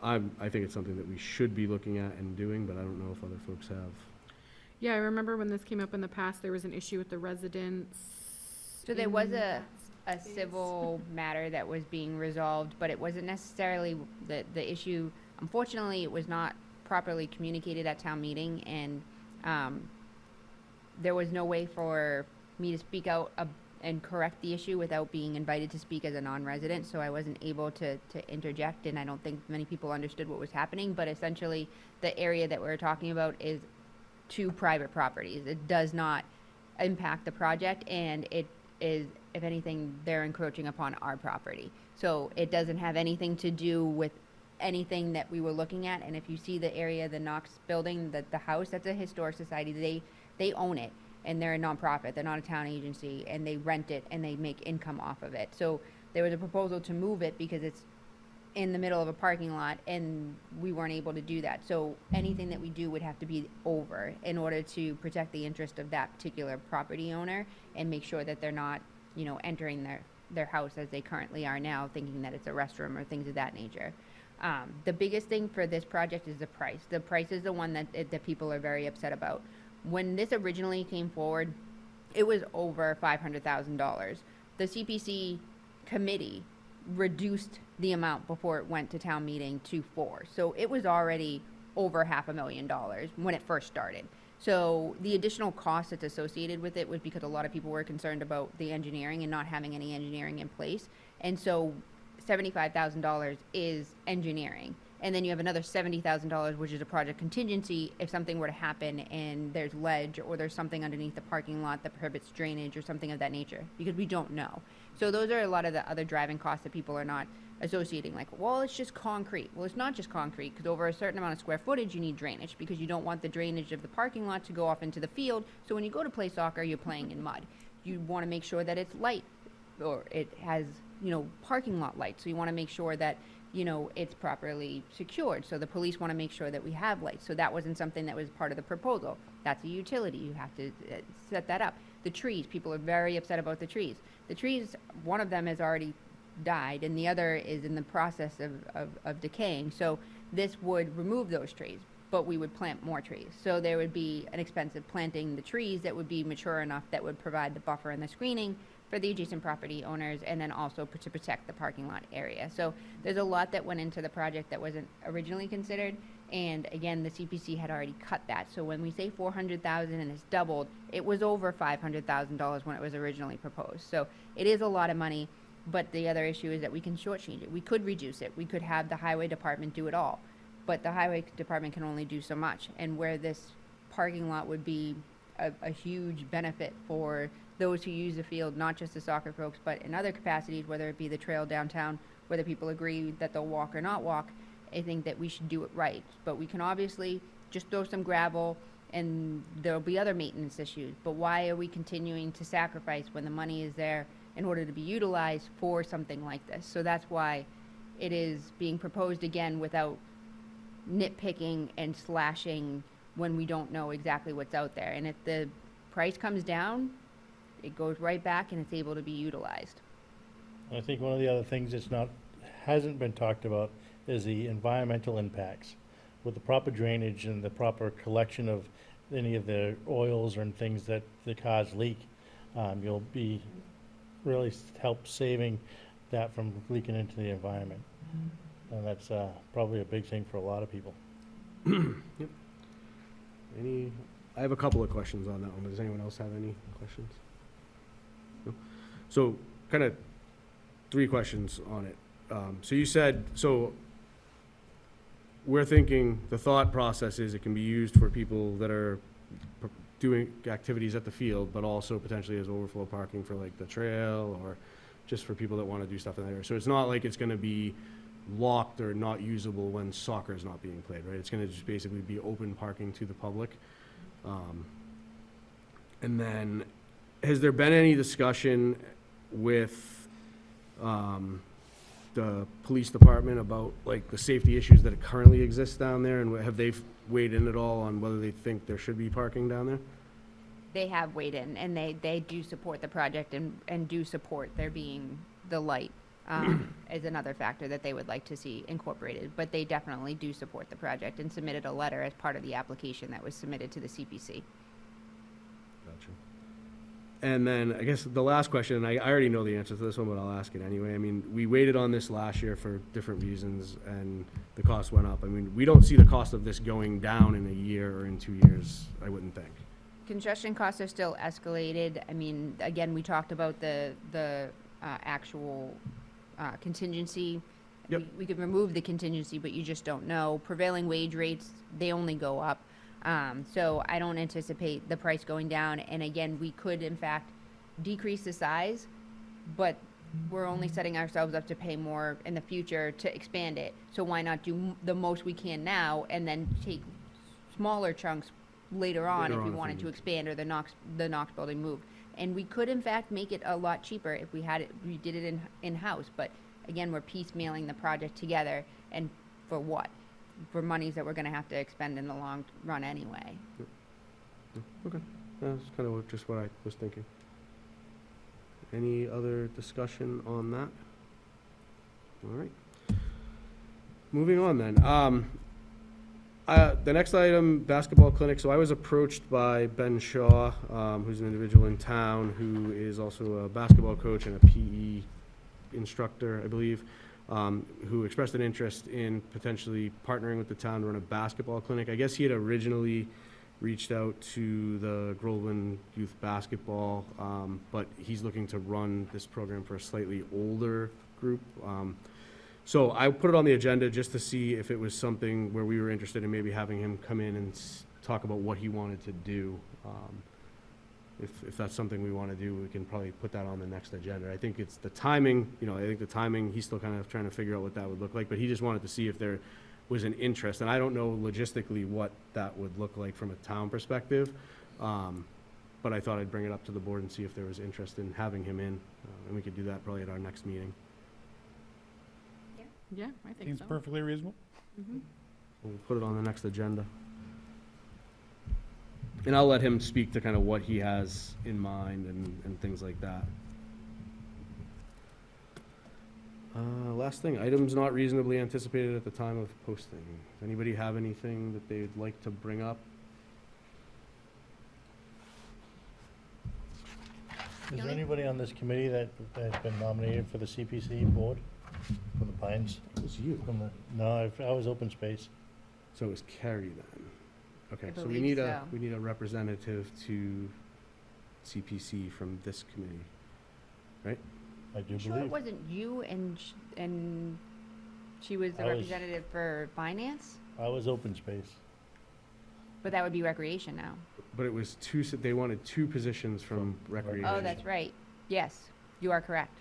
I think it's something that we should be looking at and doing, but I don't know if other folks have. Yeah, I remember when this came up in the past, there was an issue with the residents. So there was a civil matter that was being resolved, but it wasn't necessarily the issue. Unfortunately, it was not properly communicated at town meeting, and there was no way for me to speak out and correct the issue without being invited to speak as a non-resident, so I wasn't able to interject, and I don't think many people understood what was happening, but essentially, the area that we're talking about is 2 private properties. It does not impact the project, and it is, if anything, they're encroaching upon our property. So it doesn't have anything to do with anything that we were looking at, and if you see the area, the Knox building, the house, that's a historic society. They own it, and they're a nonprofit. They're not a town agency, and they rent it, and they make income off of it. So there was a proposal to move it because it's in the middle of a parking lot, and we weren't able to do that. So anything that we do would have to be over in order to protect the interest of that particular property owner and make sure that they're not, you know, entering their house as they currently are now, thinking that it's a restroom or things of that nature. The biggest thing for this project is the price. The price is the one that people are very upset about. When this originally came forward, it was over $500,000. The CPC committee reduced the amount before it went to town meeting to 4. So it was already over $500,000 when it first started. So the additional cost that's associated with it was because a lot of people were concerned about the engineering and not having any engineering in place. And so $75,000 is engineering. And then you have another $70,000, which is a project contingency if something were to happen and there's ledge or there's something underneath the parking lot that prohibits drainage or something of that nature, because we don't know. So those are a lot of the other driving costs that people are not associating, like, well, it's just concrete. Well, it's not just concrete, because over a certain amount of square footage, you need drainage, because you don't want the drainage of the parking lot to go off into the field. So when you go to play soccer, you're playing in mud. You want to make sure that it's light, or it has, you know, parking lot lights. So you want to make sure that, you know, it's properly secured. So the police want to make sure that we have lights. So that wasn't something that was part of the proposal. That's a utility. You have to set that up. The trees, people are very upset about the trees. The trees, one of them has already died, and the other is in the process of decaying. So this would remove those trees, but we would plant more trees. So there would be an expense of planting the trees that would be mature enough that would provide the buffer and the screening for the adjacent property owners, and then also to protect the parking lot area. So there's a lot that went into the project that wasn't originally considered. And again, the CPC had already cut that. So when we say $400,000 and it's doubled, it was over $500,000 when it was originally proposed. So it is a lot of money. But the other issue is that we can shortchange it. We could reduce it. We could have the highway department do it all. But the highway department can only do so much. And where this parking lot would be a huge benefit for those who use the field, not just the soccer folks, but in other capacities, whether it be the trail downtown, whether people agree that they'll walk or not walk, I think that we should do it right. But we can obviously just throw some gravel and there'll be other maintenance issues. But why are we continuing to sacrifice when the money is there in order to be utilized for something like this? So that's why it is being proposed again without nitpicking and slashing when we don't know exactly what's out there. And if the price comes down, it goes right back and it's able to be utilized. I think one of the other things hasn't been talked about is the environmental impacts. With the proper drainage and the proper collection of any of the oils and things that the cars leak, you'll be really help saving that from leaking into the environment. And that's probably a big thing for a lot of people. I have a couple of questions on that one. Does anyone else have any questions? No? So, kind of 3 questions on it. So you said, we're thinking, the thought process is it can be used for people that are doing activities at the field, but also potentially as overflow parking for like the trail or just for people that want to do stuff in there. So it's not like it's going to be locked or not usable when soccer is not being played, right? It's going to just basically be open parking to the public. And then, has there been any discussion with the police department about like the safety issues that currently exist down there, and have they weighed in at all on whether they think there should be parking down there? They have weighed in, and they do support the project and do support there being the light as another factor that they would like to see incorporated. But they definitely do support the project and submitted a letter as part of the application that was submitted to the CPC. Gotcha. And then, I guess the last question, and I already know the answer to this one, but I'll ask it anyway. I mean, we waited on this last year for different reasons, and the cost went up. I mean, we don't see the cost of this going down in a year or in 2 years, I wouldn't think. Construction costs are still escalated. I mean, again, we talked about the actual contingency. Yep. We could remove the contingency, but you just don't know. Prevailing wage rates, they only go up. So I don't anticipate the price going down. And again, we could in fact decrease the size, but we're only setting ourselves up to pay more in the future to expand it. So why not do the most we can now and then take smaller chunks later on if we wanted to expand or the Knox building moved. And we could in fact make it a lot cheaper if we did it in-house. But again, we're piecemealing the project together, and for what? For monies that we're gonna have to expend in the long run anyway. Okay, that's kind of just what I was thinking. Any other discussion on that? All right. Moving on then. The next item, basketball clinic. So I was approached by Ben Shaw, who's an individual in town who is also a basketball coach and a PE instructor, I believe, who expressed an interest in potentially partnering with the town to run a basketball clinic. I guess he had originally reached out to the Groveland Youth Basketball, but he's looking to run this program for a slightly older group. So I put it on the agenda just to see if it was something where we were interested in maybe having him come in and talk about what he wanted to do. If that's something we want to do, we can probably put that on the next agenda. I think it's the timing, he's still kind of trying to figure out what that would look like, but he just wanted to see if there was an interest. And I don't know logistically what that would look like from a town perspective, but I thought I'd bring it up to the board and see if there was interest in having him in, and we could do that probably at our next meeting. Yeah, I think Seems so. perfectly reasonable. Mhm. We'll put it on the next agenda. And I'll let him speak to kind of what he has in mind and things like that. Last thing, items not reasonably anticipated at the time of posting. Does anybody have anything that they'd like to bring up? Is there anybody on this committee that has been nominated for the CPC board? From the Pines? It was you. No, I was open space. So it was Carrie then. Okay, I so we believe need so. a representative to CPC from this committee. I do Sure it believe. wasn't you and she was the I was- representative for finance? I was open space. But that would be recreation now. But it was they wanted two positions from recreation. Oh, that's right. Yes, you are correct.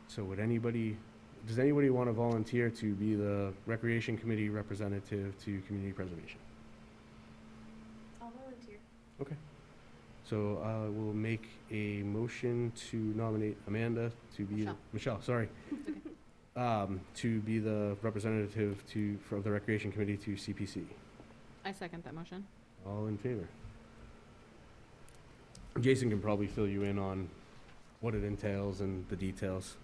So does anybody want to volunteer to be the Recreation Committee representative to Community Preservation? I'll volunteer. Okay. So we'll make a motion to nominate Amanda to be, Michelle, sorry. To be the representative from the Recreation Committee to CPC. I second that motion. All in favor? Jason can probably fill you in on what it entails and the details,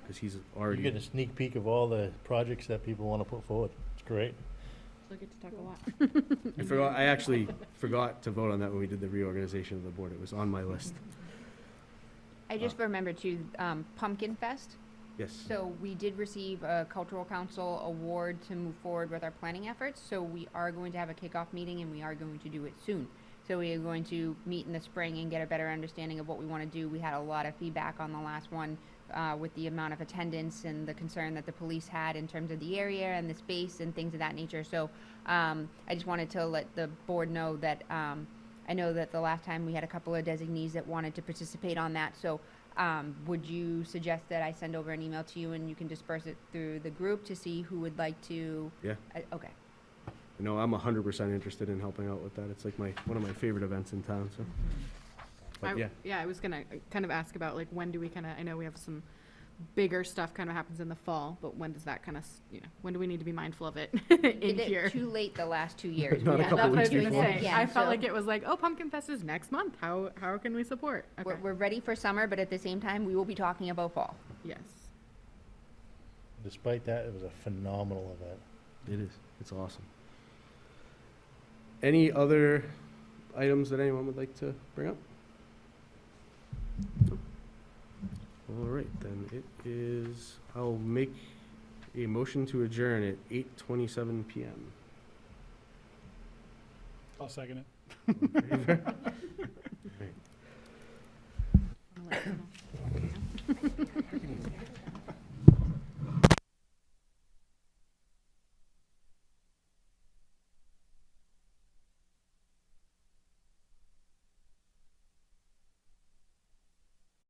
because he's You already. get a sneak peek of all the projects that people want to put forward. It's great. So I get to talk a lot. I actually forgot to vote on that when we did the reorganization of the board. It was on my list. I just remembered too, Pumpkin Fest. Yes. So we did receive a cultural council award to move forward with our planning efforts. So we are going to have a kickoff meeting and we are going to do it soon. So we are going to meet in the spring and get a better understanding of what we want to do. We had a lot of feedback on the last one with the amount of attendance and the concern that the police had in terms of the area and the space and things of that nature. So I just wanted to let the board know that I know that the last time we had a couple of designees that wanted to participate on that. So would you suggest that I send over an email to you and you can disperse it through the group to see who would like to? Yeah. Okay. No, I'm 100% interested in helping out with that. It's like one of my favorite events in town, so. But yeah, Yeah, I was gonna kind of ask about like when do we kind of, I know we have some bigger stuff kind of happens in the fall, but when does that kind of, when do we need to be mindful of it in Did it here? too late the last 2 years. Not a We Yeah, couple that's what I was weeks gonna before. say. Yeah, I felt so- like it was like, oh, Pumpkin Fest is next month. How can we support? Okay. We're ready for summer, but at the same time, we will be talking about fall. Yes. Despite that, it was a phenomenal event. it is. It's awesome. Any other items that anyone would like to bring up? All right, then it is, I'll make a motion to adjourn at 8:27 PM. I'll second it. All in favor? I'll let you know.